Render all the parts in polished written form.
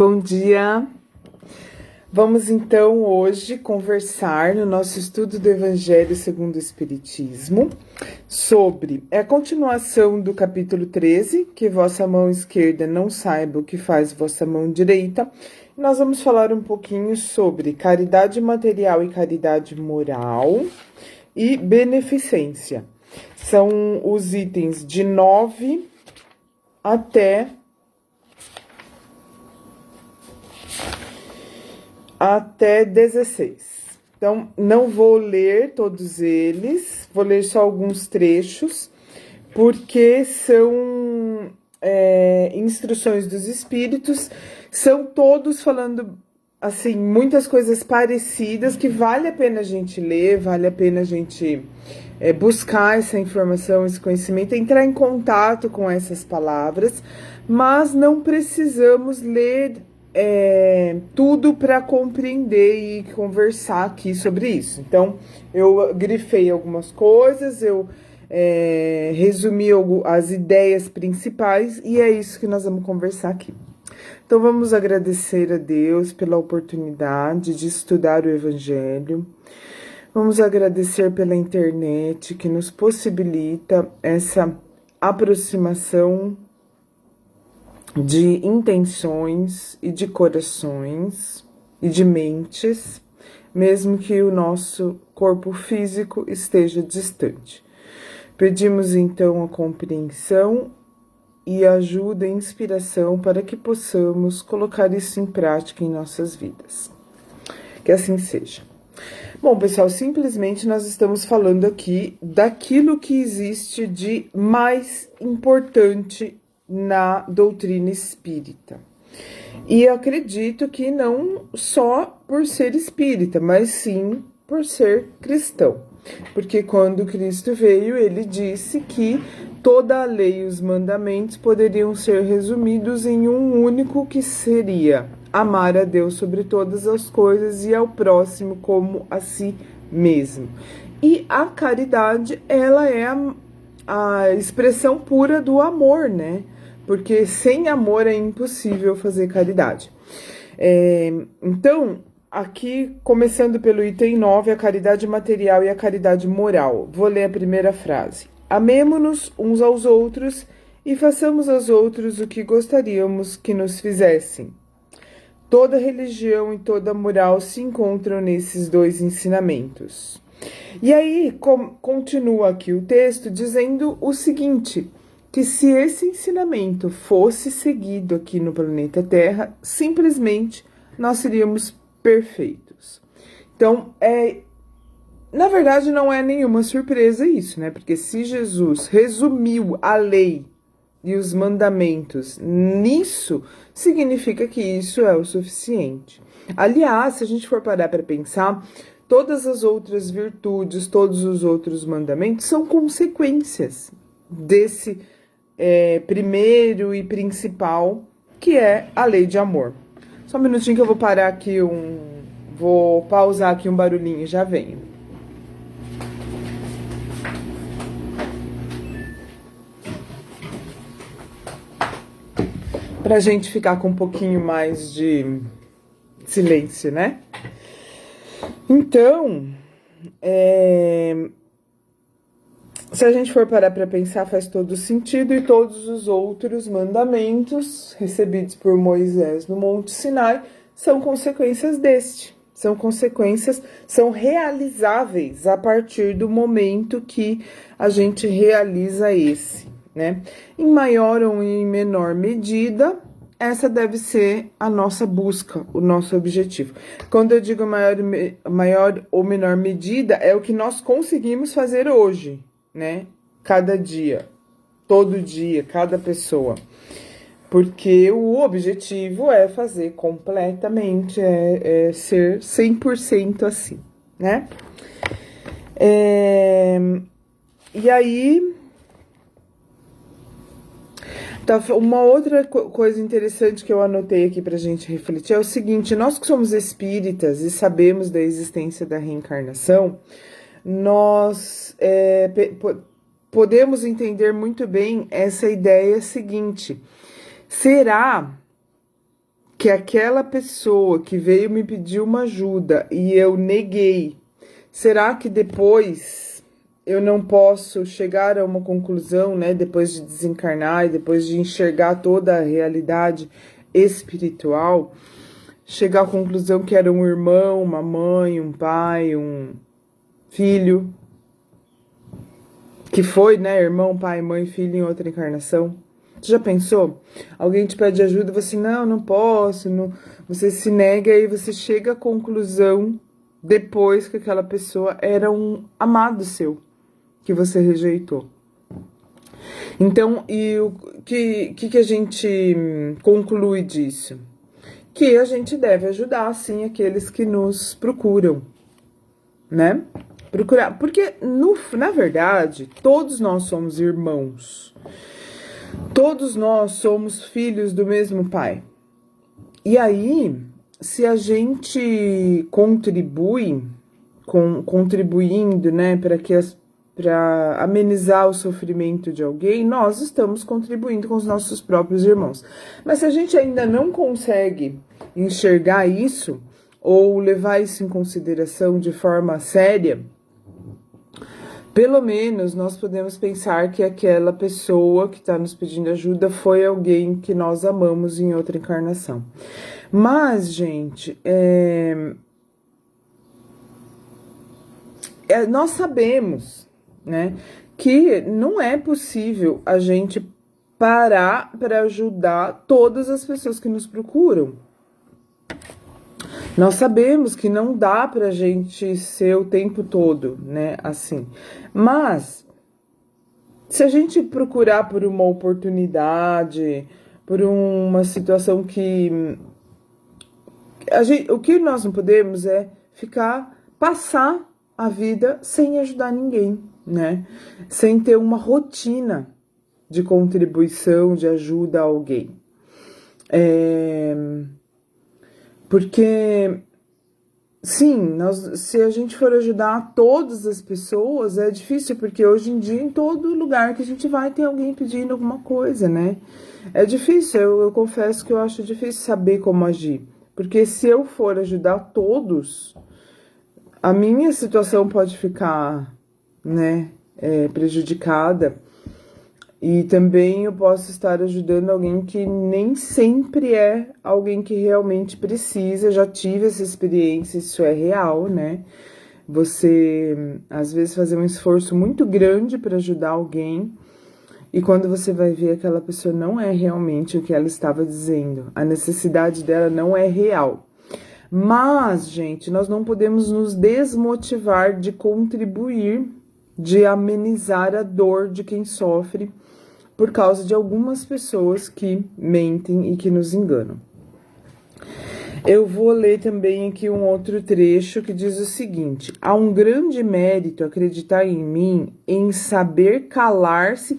Bom dia! Vamos então hoje conversar no nosso estudo do Evangelho segundo o Espiritismo sobre a continuação do capítulo 13, que vossa mão esquerda não saiba o que faz vossa mão direita. Nós vamos falar um pouquinho sobre caridade material e caridade moral e beneficência. São os itens de 9 até 16. Então, não vou ler todos eles, vou ler só alguns trechos, porque são instruções dos espíritos, são todos falando, assim, muitas coisas parecidas, que vale a pena a gente ler, vale a pena a gente buscar essa informação, esse conhecimento, entrar em contato com essas palavras, mas não precisamos ler tudo para compreender e conversar aqui sobre isso. Então, eu grifei algumas coisas, eu resumi as ideias principais e é isso que nós vamos conversar aqui. Então, vamos agradecer a Deus pela oportunidade de estudar o Evangelho. Vamos agradecer pela internet que nos possibilita essa aproximação de intenções e de corações e de mentes, mesmo que o nosso corpo físico esteja distante. Pedimos então a compreensão e ajuda e inspiração para que possamos colocar isso em prática em nossas vidas. Que assim seja. Bom, pessoal, simplesmente nós estamos falando aqui daquilo que existe de mais importante na doutrina espírita. E eu acredito que não só por ser espírita, mas sim por ser cristão. Porque quando Cristo veio, ele disse que toda a lei e os mandamentos poderiam ser resumidos em um único, que seria amar a Deus sobre todas as coisas e ao próximo como a si mesmo. E a caridade, ela é a expressão pura do amor, né? Porque sem amor é impossível fazer caridade. Então, aqui, começando pelo item 9, a caridade material e a caridade moral. Vou ler a primeira frase. Amemo-nos uns aos outros e façamos aos outros o que gostaríamos que nos fizessem. Toda religião e toda moral se encontram nesses dois ensinamentos. E aí, continua aqui o texto dizendo o seguinte, que se esse ensinamento fosse seguido aqui no planeta Terra, simplesmente nós seríamos perfeitos. Então, na verdade, não é nenhuma surpresa isso, né? Porque se Jesus resumiu a lei e os mandamentos nisso, significa que isso é o suficiente. Aliás, se a gente for parar para pensar, todas as outras virtudes, todos os outros mandamentos são consequências desse primeiro e principal, que é a lei de amor. Só um minutinho que eu vou parar aqui, vou pausar aqui um barulhinho e já venho. Pra gente ficar com um pouquinho mais de silêncio, né? Então, se a gente for parar para pensar, faz todo sentido, e todos os outros mandamentos recebidos por Moisés no Monte Sinai são consequências deste. São realizáveis a partir do momento que a gente realiza esse, né? Em maior ou em menor medida, essa deve ser a nossa busca, o nosso objetivo. Quando eu digo maior ou menor medida, é o que nós conseguimos fazer hoje, né? Cada dia, todo dia, cada pessoa. Porque o objetivo é fazer completamente, ser 100% assim, né? E aí, uma outra coisa interessante que eu anotei aqui pra gente refletir é o seguinte: nós que somos espíritas e sabemos da existência da reencarnação, nós podemos entender muito bem essa ideia seguinte: será que aquela pessoa que veio me pedir uma ajuda e eu neguei, será que depois eu não posso chegar a uma conclusão, né, depois de desencarnar e depois de enxergar toda a realidade espiritual, chegar à conclusão que era um irmão, uma mãe, um pai, um filho, que foi, né, irmão, pai, mãe, filho em outra encarnação? Você já pensou? Alguém te pede ajuda, você, não posso, não. Você se nega e você chega à conclusão depois que aquela pessoa era um amado seu, que você rejeitou. Então, e o que a gente conclui disso? Que a gente deve ajudar, sim, aqueles que nos procuram, né? Procurar, porque, na verdade, todos nós somos irmãos. Todos nós somos filhos do mesmo pai. E aí, se a gente contribuindo, né, para amenizar o sofrimento de alguém, nós estamos contribuindo com os nossos próprios irmãos. Mas se a gente ainda não consegue enxergar isso, ou levar isso em consideração de forma séria, pelo menos nós podemos pensar que aquela pessoa que está nos pedindo ajuda foi alguém que nós amamos em outra encarnação. Mas, gente, nós sabemos, né, que não é possível a gente parar para ajudar todas as pessoas que nos procuram. Nós sabemos que não dá pra gente ser o tempo todo, né, assim. Mas, se a gente procurar por uma oportunidade, por uma situação que... o que nós não podemos é passar a vida sem ajudar ninguém, né? Sem ter uma rotina de contribuição, de ajuda a alguém. Porque, sim, se a gente for ajudar todas as pessoas, é difícil, porque hoje em dia, em todo lugar que a gente vai, tem alguém pedindo alguma coisa, né? É difícil, eu confesso que eu acho difícil saber como agir. Porque se eu for ajudar todos, a minha situação pode ficar, né, prejudicada. E também eu posso estar ajudando alguém que nem sempre é alguém que realmente precisa. Eu já tive essa experiência, isso é real, né? Você, às vezes, fazer um esforço muito grande para ajudar alguém e quando você vai ver, aquela pessoa não é realmente o que ela estava dizendo. A necessidade dela não é real. Mas, gente, nós não podemos nos desmotivar de contribuir, de amenizar a dor de quem sofre por causa de algumas pessoas que mentem e que nos enganam. Eu vou ler também aqui um outro trecho que diz o seguinte: há um grande mérito acreditar em mim, em saber calar-se.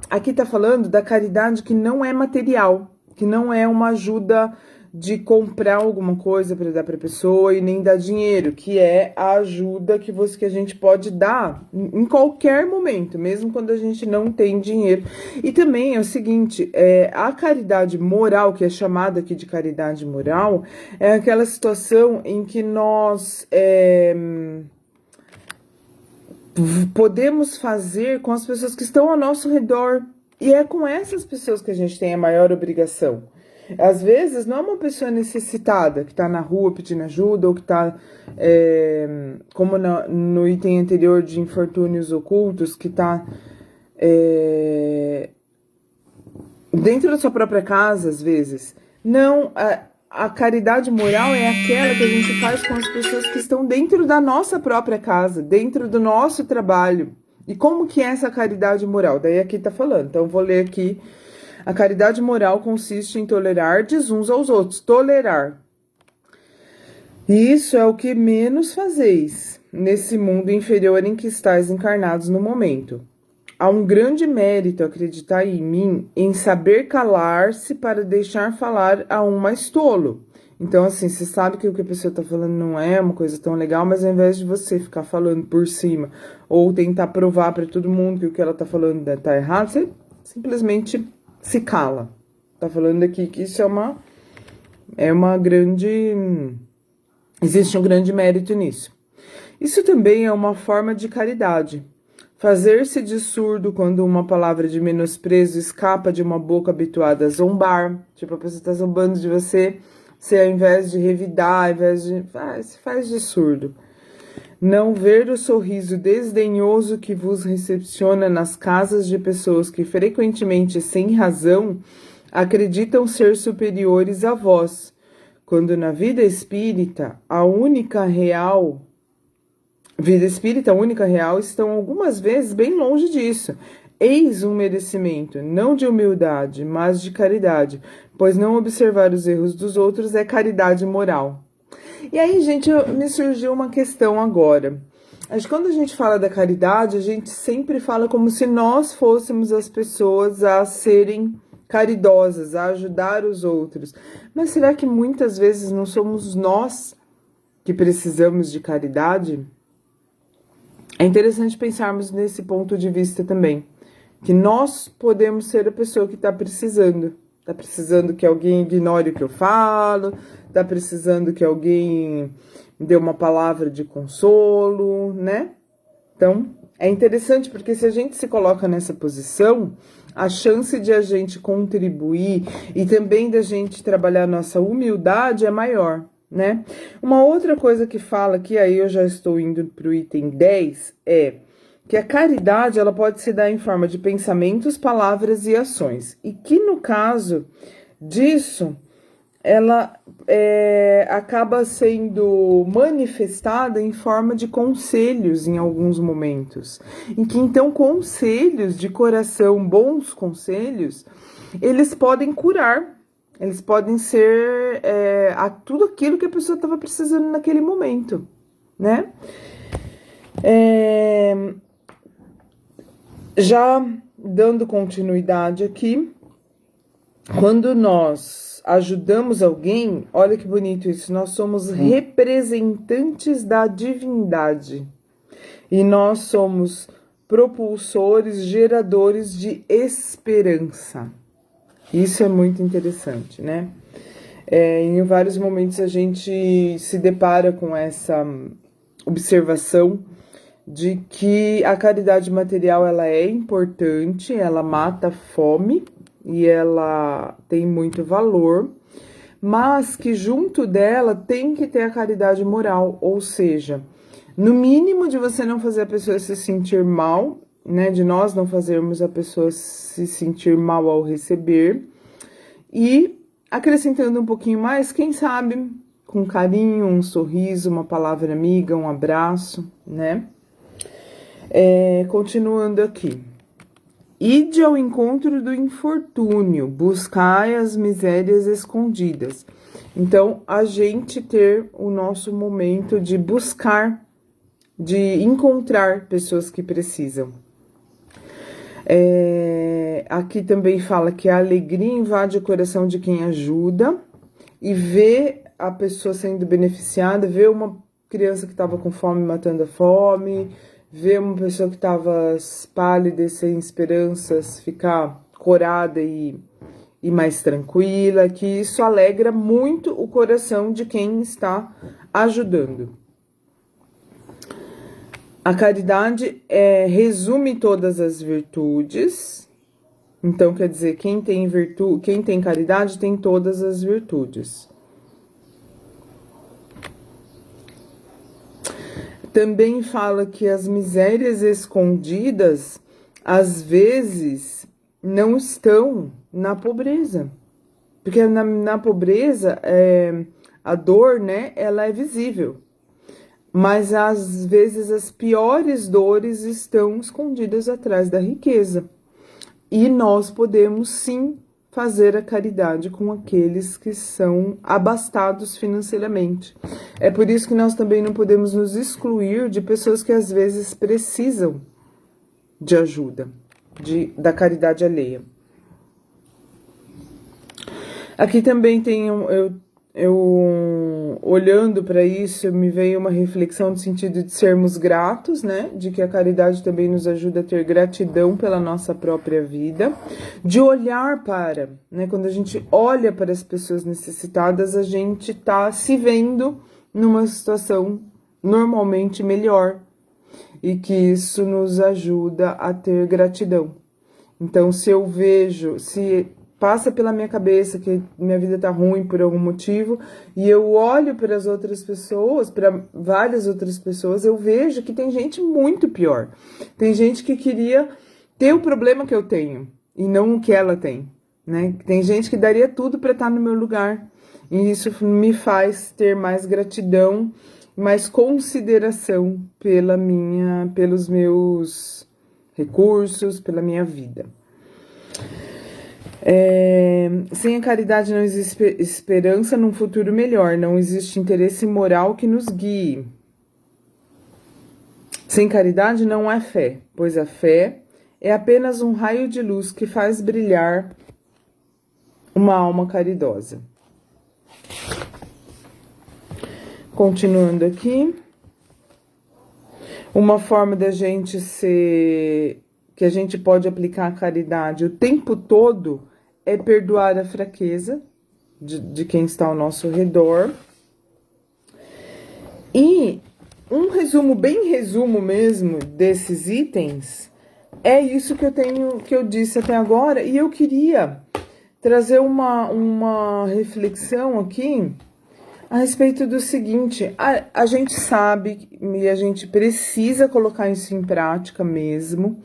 Aqui tá falando da caridade que não é material, que não é uma ajuda de comprar alguma coisa para dar para a pessoa e nem dar dinheiro, que é a ajuda que a gente pode dar em qualquer momento, mesmo quando a gente não tem dinheiro. E também é o seguinte, a caridade moral, que é chamada aqui de caridade moral, é aquela situação em que nós podemos fazer com as pessoas que estão ao nosso redor, e é com essas pessoas que a gente tem a maior obrigação. Às vezes não é uma pessoa necessitada que está na rua pedindo ajuda ou que está, como no item anterior de infortúnios ocultos, que está dentro da sua própria casa, às vezes. Não, a caridade moral é aquela que a gente faz com as pessoas que estão dentro da nossa própria casa, dentro do nosso trabalho. E como que é essa caridade moral? Daí aqui está falando, então eu vou ler aqui. A caridade moral consiste em tolerardes uns aos outros. Tolerar. E isso é o que menos fazeis nesse mundo inferior em que estáis encarnados no momento. Há um grande mérito acreditar em mim, em saber calar-se para deixar falar a um mais tolo. Então, assim, você sabe que o que a pessoa está falando não é uma coisa tão legal, mas ao invés de você ficar falando por cima ou tentar provar para todo mundo que o que ela está falando está errado, você simplesmente se cala. Tá falando aqui que isso é uma Existe um grande mérito nisso. Isso também é uma forma de caridade. Fazer-se de surdo quando uma palavra de menosprezo escapa de uma boca habituada a zombar. Tipo, a pessoa está zombando de você, você ao invés de revidar, ao invés de... se faz de surdo. Não ver o sorriso desdenhoso que vos recepciona nas casas de pessoas que frequentemente, sem razão, acreditam ser superiores a vós, quando na vida espírita, a única real, estão algumas vezes bem longe disso. Eis um merecimento, não de humildade, mas de caridade, pois não observar os erros dos outros é caridade moral. E aí, gente, me surgiu uma questão agora. Acho que quando a gente fala da caridade, a gente sempre fala como se nós fôssemos as pessoas a serem caridosas, a ajudar os outros. Mas será que muitas vezes não somos nós que precisamos de caridade? É interessante pensarmos nesse ponto de vista também, que nós podemos ser a pessoa que está precisando. Está precisando que alguém ignore o que eu falo, está precisando que alguém me dê uma palavra de consolo, né? Então, é interessante porque se a gente se coloca nessa posição, a chance de a gente contribuir e também da gente trabalhar nossa humildade é maior, né? Uma outra coisa que fala, que aí eu já estou indo para o item 10, é que a caridade ela pode se dar em forma de pensamentos, palavras e ações. E que no caso disso, ela acaba sendo manifestada em forma de conselhos em alguns momentos. Em que então conselhos de coração, bons conselhos, eles podem curar. Eles podem ser tudo aquilo que a pessoa estava precisando naquele momento, né? Já dando continuidade aqui, quando nós ajudamos alguém, olha que bonito isso, nós somos representantes da divindade e nós somos propulsores, geradores de esperança. Isso é muito interessante, né? Em vários momentos a gente se depara com essa observação de que a caridade material ela é importante, ela mata a fome e ela tem muito valor, mas que junto dela tem que ter a caridade moral, ou seja, no mínimo de você não fazer a pessoa se sentir mal, né, de nós não fazermos a pessoa se sentir mal ao receber, e acrescentando um pouquinho mais, quem sabe, com carinho, um sorriso, uma palavra amiga, um abraço, né? Continuando aqui. Ide ao encontro do infortúnio, buscai as misérias escondidas. Então, a gente ter o nosso momento de buscar, de encontrar pessoas que precisam. Aqui também fala que a alegria invade o coração de quem ajuda e vê a pessoa sendo beneficiada, vê uma criança que estava com fome matando a fome, ver uma pessoa que estava pálida e sem esperanças ficar corada e mais tranquila, que isso alegra muito o coração de quem está ajudando. A caridade resume todas as virtudes, então quer dizer, quem tem caridade tem todas as virtudes. Também fala que as misérias escondidas, às vezes, não estão na pobreza. Porque na pobreza, a dor, né, ela é visível. Mas, às vezes, as piores dores estão escondidas atrás da riqueza. E nós podemos, sim, fazer a caridade com aqueles que são abastados financeiramente. É por isso que nós também não podemos nos excluir de pessoas que às vezes precisam de ajuda, da caridade alheia. Aqui também tem olhando para isso, me veio uma reflexão no sentido de sermos gratos, né? De que a caridade também nos ajuda a ter gratidão pela nossa própria vida, de olhar para, né? Quando a gente olha para as pessoas necessitadas, a gente tá se vendo numa situação normalmente melhor e que isso nos ajuda a ter gratidão. Então, se eu vejo, se passa pela minha cabeça que minha vida tá ruim por algum motivo, e eu olho para as outras pessoas, para várias outras pessoas, eu vejo que tem gente muito pior. Tem gente que queria ter o problema que eu tenho e não o que ela tem, né? Tem gente que daria tudo para estar no meu lugar. E isso me faz ter mais gratidão, mais consideração pelos meus recursos, pela minha vida. Sem a caridade não existe esperança num futuro melhor, não existe interesse moral que nos guie. Sem caridade não há fé, pois a fé é apenas um raio de luz que faz brilhar uma alma caridosa. Continuando aqui, uma forma da gente ser, que a gente pode aplicar a caridade o tempo todo, é perdoar a fraqueza de quem está ao nosso redor. E um resumo, bem resumo mesmo, desses itens, é isso que eu disse até agora, e eu queria trazer uma reflexão aqui a respeito do seguinte: a gente sabe e a gente precisa colocar isso em prática mesmo,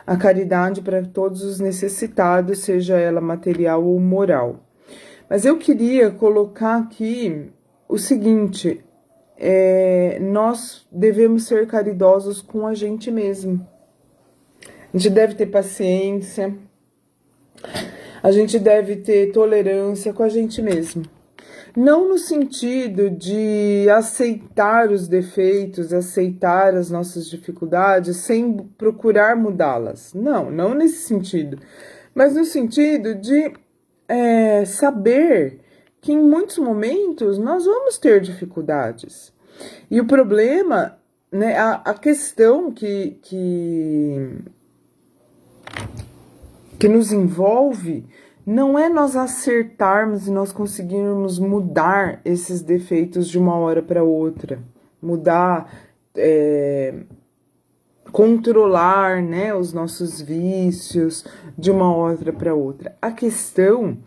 a caridade para todos os necessitados, seja ela material ou moral. Mas eu queria colocar aqui o seguinte: nós devemos ser caridosos com a gente mesmo. A gente deve ter paciência, a gente deve ter tolerância com a gente mesmo. Não no sentido de aceitar os defeitos, aceitar as nossas dificuldades sem procurar mudá-las. Não nesse sentido. Mas no sentido de saber que em muitos momentos nós vamos ter dificuldades. E o problema, né, a questão que nos envolve não é nós acertarmos e nós conseguirmos mudar esses defeitos de uma hora para outra, mudar, controlar, né, os nossos vícios de uma hora para outra. A questão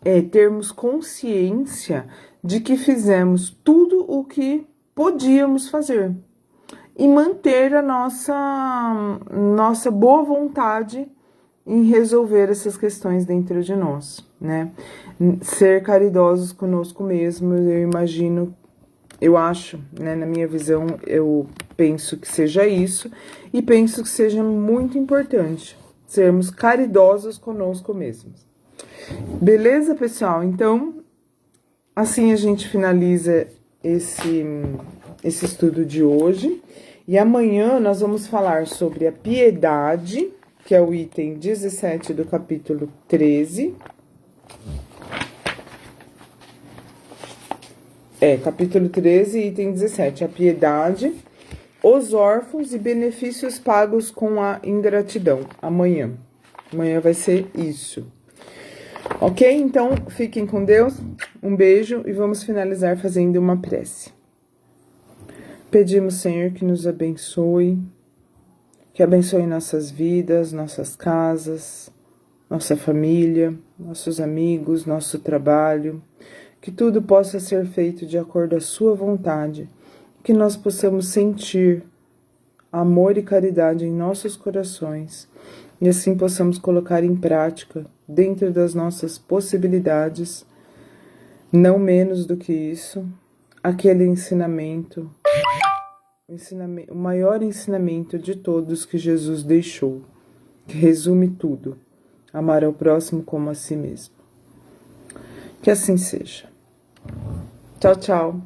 é termos consciência de que fizemos tudo o que podíamos fazer e manter a nossa boa vontade em resolver essas questões dentro de nós, né? Ser caridosos conosco mesmo, eu acho, né, na minha visão, eu penso que seja isso, e penso que seja muito importante sermos caridosos conosco mesmos. Beleza, pessoal? Então, assim a gente finaliza esse estudo de hoje, e amanhã nós vamos falar sobre a piedade, que é o item 17 do capítulo 13. Capítulo 13, item 17, a piedade, os órfãos e benefícios pagos com a ingratidão. Amanhã vai ser isso. Ok? Então, fiquem com Deus, um beijo e vamos finalizar fazendo uma prece. Pedimos, Senhor, que nos abençoe, que abençoe nossas vidas, nossas casas, nossa família, nossos amigos, nosso trabalho, que tudo possa ser feito de acordo à sua vontade, que nós possamos sentir amor e caridade em nossos corações e assim possamos colocar em prática, dentro das nossas possibilidades, não menos do que isso, aquele ensinamento, o maior ensinamento de todos que Jesus deixou, que resume tudo: amar ao próximo como a si mesmo. Que assim seja. Tchau, tchau.